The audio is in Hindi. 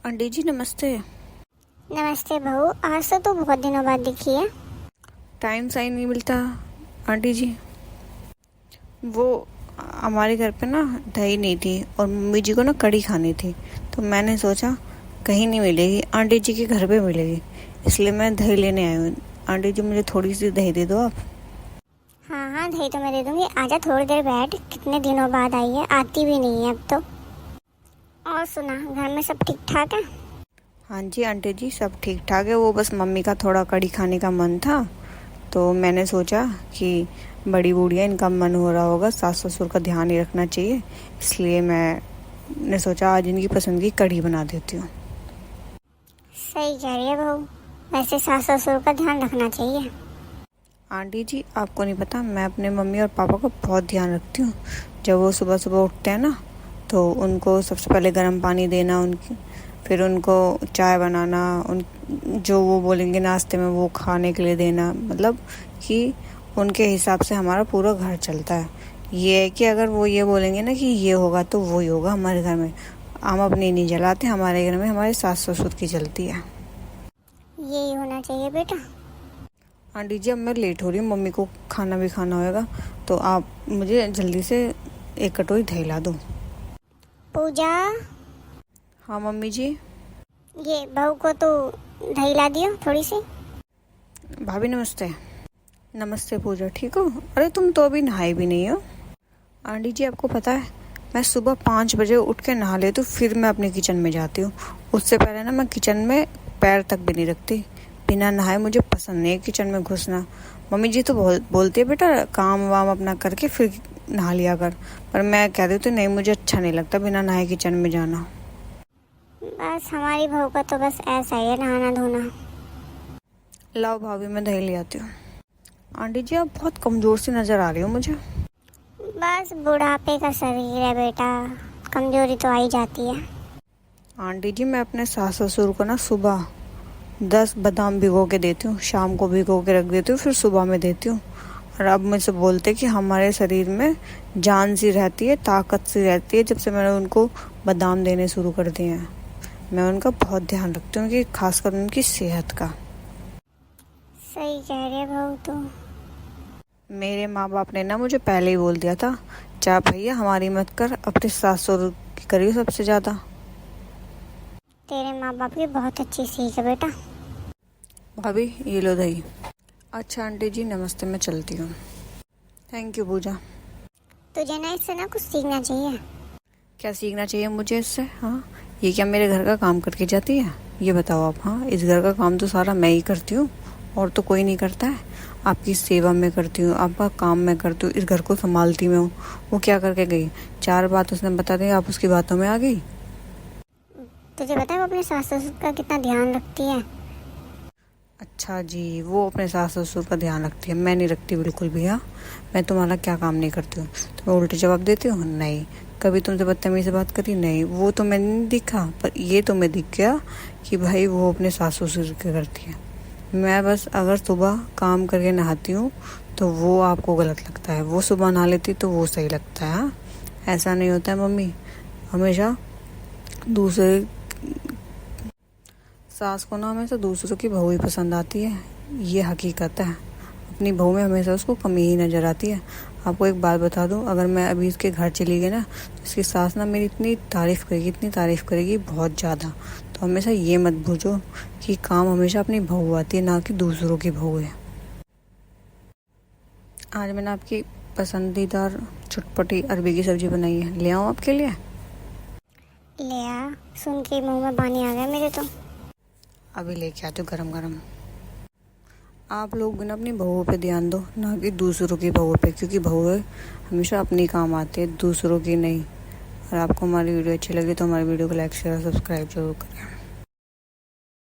आंटी जी नमस्ते। नमस्ते बहू, आज तो बहुत दिनों बाद दिखी है। टाइम सही नहीं मिलता आंटी जी। वो हमारे घर पे ना दही नहीं थी और मम्मी जी को ना कढ़ी खानी थी, तो मैंने सोचा कहीं नहीं मिलेगी, आंटी जी के घर पे मिलेगी, इसलिए मैं दही लेने आई हूँ। आंटी जी मुझे थोड़ी सी दही दे दो आप। हाँ हाँ, दही तो मैं दे दूंगी। आजा थोड़ी देर बैठ, कितने दिनों बाद आई है, आती भी नहीं है अब तो। और सुना, घर में सब ठीक ठाक है? हाँ जी आंटी जी सब ठीक ठाक है, वो बस मम्मी का थोड़ा कढ़ी खाने का मन था, तो मैंने सोचा कि बड़ी बूढ़िया इनका मन हो रहा होगा, सास ससुर का ध्यान ही रखना चाहिए, इसलिए मैंने सोचा आज इनकी पसंद की कढ़ी बना देती हूँ। सही कह रही है बहू, वैसे सास ससुर का ध्यान रखना चाहिए। आंटी जी आपको नहीं पता, मैं अपने मम्मी और पापा का बहुत ध्यान रखती हूँ। जब वो सुबह सुबह उठते हैं ना, तो उनको सबसे पहले गर्म पानी देना, उनकी फिर उनको चाय बनाना, उन जो वो बोलेंगे नाश्ते में वो खाने के लिए देना, मतलब कि उनके हिसाब से हमारा पूरा घर चलता है। ये है कि अगर वो ये बोलेंगे ना कि ये होगा तो वो ही होगा हमारे घर में। हम अपनी नहीं जलाते, हमारे घर में हमारे सास ससुर की चलती है। यही होना चाहिए बेटा। आंटी जी अब मैं लेट हो रही हूँ, मम्मी को खाना भी खाना होगा, तो आप मुझे जल्दी से एक कटोरी दही ला दो। पूजा, हाँ मम्मी जी। ये बहू को तो दही ला दियो थोड़ी सी। भाभी नमस्ते। नमस्ते पूजा, ठीक हो? अरे तुम तो अभी नहाई भी नहीं हो। आंटी जी आपको पता है, मैं सुबह 5 बजे उठ के नहा लेती हूँ, फिर मैं अपने किचन में जाती हूँ। उससे पहले ना मैं किचन में पैर तक भी नहीं रखती। बिना नहाए मुझे पसंद नहीं है किचन में घुसना। मम्मी जी तो बोलती है बेटा काम वाम अपना करके फिर नहा लिया कर, पर मैं कह देती हूँ नहीं, मुझे अच्छा नहीं लगता बिना नहाए किचन में जाना। बस हमारी बहू का तो बस ऐसा ही है, नहाना धोना। लाओ भाभी मैं दही ले आती हूँ। आंटी जी आप बहुत कमज़ोर सी नज़र आ रही हो मुझे। बस बुढ़ापे का शरीर है बेटा, कमजोरी तो आ ही जाती है। आंटी जी मैं अपने सास ससुर को ना सुबह 10 बादाम भिगो के देती हूँ, शाम को भिगो के रख देती हूँ, फिर सुबह में देती हूँ। और अब मुझसे बोलते कि हमारे शरीर में जान सी रहती है, ताकत सी रहती है, जब से मैंने उनको बादाम देने शुरू कर दिए हैं। मैं उनका बहुत ध्यान रखती हूँ, कि खासकर उनकी सेहत का। सही कह रही है बहू तो। मेरे माँ बाप ने ना मुझे पहले ही बोल दिया था, चाहे भैया हमारी मत कर, अपने सास ससुर की करियो सबसे ज़्यादा। तेरे माँ बाप की बहुत अच्छी सीख है बेटा। भाभी ये लो दही। अच्छा आंटी जी नमस्ते, मैं चलती हूँ। थैंक यू पूजा। तुझे ना इससे ना कुछ सीखना चाहिए। क्या सीखना चाहिए मुझे इससे? हाँ, ये क्या मेरे घर का काम करके जाती है? ये बताओ आप। हाँ, इस घर का काम तो सारा मैं ही करती हूँ, और तो कोई नहीं करता है। आपकी सेवा मैं करती हूँ, आपका काम मैं करती हूँ, इस घर को संभालती मैं हूँ। वो क्या करके गई? 4 बात उसने बता दी, आप उसकी बातों में आ गई। तुझे पता है वो अपने सास ससुर का कितना ध्यान रखती है। अच्छा जी, वो अपने सास ससुर का ध्यान रखती है, मैं नहीं रखती बिल्कुल भी। हाँ, मैं तुम्हारा क्या काम नहीं करती हूँ? तुम्हें उल्टे जवाब देती हूँ? नहीं। कभी तुमसे बदतमीजी से बात करी? नहीं। वो तो मैंने नहीं दिखा, पर ये तो मैं दिख गया कि भाई वो अपने सास ससुर के करती है। मैं बस अगर सुबह काम करके नहाती हूँ तो वो आपको गलत लगता है, वो सुबह नहा लेती तो वो सही लगता है। हाँ, ऐसा नहीं होता है मम्मी। हमेशा दूसरे सास को ना हमेशा दूसरों की बहू ही पसंद आती है, ये हकीकत है। अपनी बहू में हमेशा उसको कमी ही नज़र आती है। आपको एक बात बता दूं, अगर मैं अभी इसके घर चली गई ना, तो इसकी सास ना मेरी इतनी तारीफ़ करेगी, इतनी तारीफ़ करेगी, बहुत ज़्यादा। तो हमेशा ये मत भूलो कि काम हमेशा अपनी बहू आती है, ना कि दूसरों की बहू है। आज मैंने आपकी पसंदीदा चटपटी अरबी की सब्ज़ी बनाई है, ले आऊँ आपके लिए? ले आ, सुन के मुंह में पानी आ गया मेरे तो। अभी लेके आती हूँ गरम गरम। आप लोग भी ना अपनी बहुओं पे ध्यान दो, ना कि दूसरों की बहुओं पे, क्योंकि बहुएं हमेशा अपनी काम आती है, दूसरों की नहीं। और आपको हमारी वीडियो अच्छी लगी तो हमारी वीडियो को लाइक शेयर और सब्सक्राइब जरूर करें।